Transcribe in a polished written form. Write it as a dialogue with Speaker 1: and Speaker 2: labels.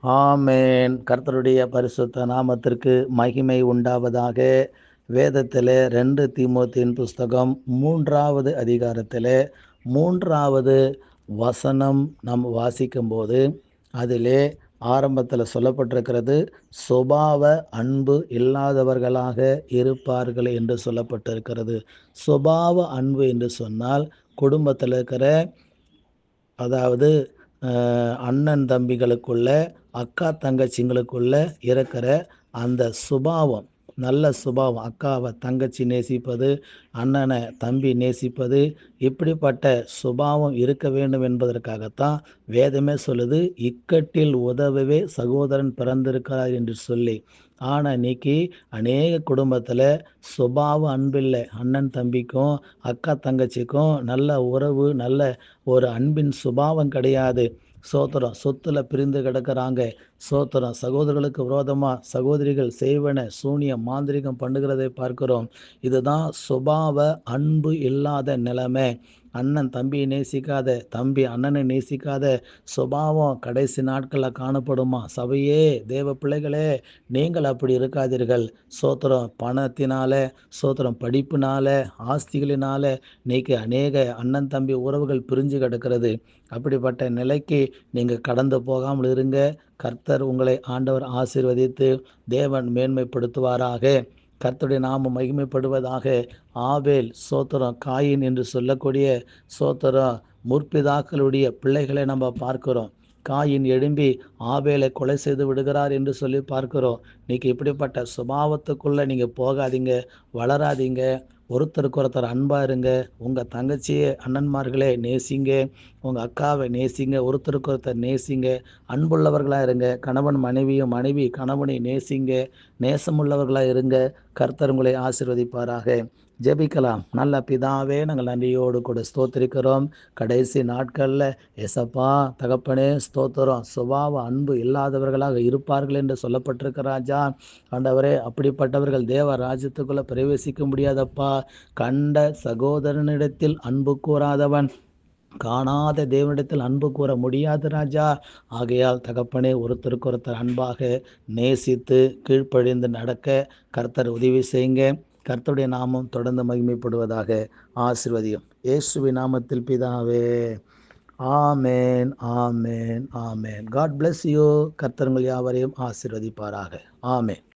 Speaker 1: ஆமென். கர்த்தருடைய பரிசுத்த நாமத்திற்கு மகிமை உண்டாவதாக. வேதத்திலே 2 தீமோத்தேயின் புஸ்தகம் 3வது அதிகாரத்திலே 3வது வசனம் நாம் வாசிக்கும்போது, அதிலே ஆரம்பத்தில் சொல்லப்பட்டிருக்கிறது, சுபாவ அன்பு இல்லாதவர்களாக இருப்பார்கள் என்று சொல்லப்பட்டிருக்கிறது. சுபாவ அன்பு என்று சொன்னால், குடும்பத்தில் இருக்கிற அதாவது அண்ணன் தம்பிகளுக்குள்ள, அக்கா தங்கச்சிங்களுக்குள்ள இருக்கிற அந்த சுபாவம், நல்ல சுபாவம், அக்காவை தங்கச்சி நேசிப்பது, அண்ணனை தம்பி நேசிப்பது, இப்படிப்பட்ட சுபாவம் இருக்க வேண்டும் என்பதற்காகத்தான் வேதமே சொல்லுது, இக்கட்டில் உதவவே சகோதரன் பிறந்திருக்கிறார் என்று சொல்லி. ஆனால் இன்னைக்கு அநேக குடும்பத்தில் சுபாவ அன்பில்லை. அண்ணன் தம்பிக்கும் அக்கா தங்கச்சிக்கும் நல்ல உறவு, நல்ல ஒரு அன்பின் சுபாவம் கிடையாது. சோத்திரம், சொத்துல பிரிந்து கிடக்கிறாங்க. சோத்திரம், சகோதரர்களுக்கு விரோதமாக சகோதரிகள் செய்வன சூனியம் மாந்திரிகம் பண்ணுகிறதை பார்க்கிறோம். இதுதான் சுபாவ அன்பு இல்லாத நிலைமை. அண்ணன் தம்பியை நேசிக்காத, தம்பி அண்ணனை நேசிக்காத சுபாவம் கடைசி நாட்களில் காணப்படுமா? சபையே, தேவ பிள்ளைகளே, நீங்கள் அப்படி இருக்காதீர்கள். சோத்திரம், பணத்தினால, சோத்திரம், படிப்பினால, ஆஸ்திகளினால இன்னைக்கு அநேக அண்ணன் தம்பி உறவுகள் பிரிஞ்சு கிடக்கிறது. அப்படிப்பட்ட நிலைக்கு நீங்கள் கடந்து போகாமல் இருங்க. கர்த்தர் உங்களை ஆண்டவர் ஆசீர்வதித்து தேவன் மேன்மைப்படுத்துவாராக. கர்த்தருடைய நாமம் மகிமைப்படுவதாக. ஆபேல், சோத்திரம், காயின் என்று சொல்லக்கூடிய சோத்திரம், முற்பிதாக்களுடைய பிள்ளைகளை நம்ம பார்க்கிறோம். காயின் எழும்பி ஆபேலை கொலை செய்து விடுகிறார் என்று சொல்லி பார்க்கிறோம். இன்னைக்கு இப்படிப்பட்ட சுபாவத்துக்குள்ளே நீங்கள் போகாதீங்க, வளராதீங்க. ஒருத்தருக்கு ஒருத்தர் அன்பாக இருங்க. உங்கள் தங்கச்சியை அண்ணன்மார்களே நேசிங்க, உங்கள் அக்காவை நேசிங்க, ஒருத்தருக்கு ஒருத்தர் நேசிங்க, அன்புள்ளவர்களாக இருங்க. கணவன் மனைவியும் மனைவி கணவனை நேசிங்க, நேசமுள்ளவர்களாக இருங்க. கர்த்தர் உங்களை ஆசீர்வதிப்பாராக. ஜெபிக்கலாம். நல்ல பிதாவே, நாங்கள் நன்றியோடு கூட ஸ்தோத்திரிக்கிறோம். கடைசி நாட்களில் எசப்பா தகப்பனே ஸ்தோத்திரம், சுபாவ அன்பு இல்லாதவர்களாக இருப்பார்கள் என்று சொல்லப்பட்டிருக்க ராஜா. ஆண்டவரே, அப்படிப்பட்டவர்கள் தேவ ராஜ்யத்துக்குள்ளே பிரவேசிக்க முடியாதப்பா. கண்ட சகோதரனிடத்தில் அன்பு கூறாதவன் காணாத தேவனிடத்தில் அன்பு கூற முடியாது ராஜா. ஆகையால் தகப்பனே, ஒருத்தருக்கு ஒருத்தர் அன்பாக நேசித்து கீழ்ப்படிந்து நடக்க கர்த்தர் உதவி செய்யுங்க. கர்த்தருடைய நாமம் தொடர்ந்து மகிமைப்படுவதாக. ஆசீர்வதியும் இயேசுவின் நாமத்தில் பிதாவே. Amen, amen, amen. God bless you. கர்த்தர் உங்கள் யாவரையும் ஆசீர்வதிப்பாராக. ஆமேன்.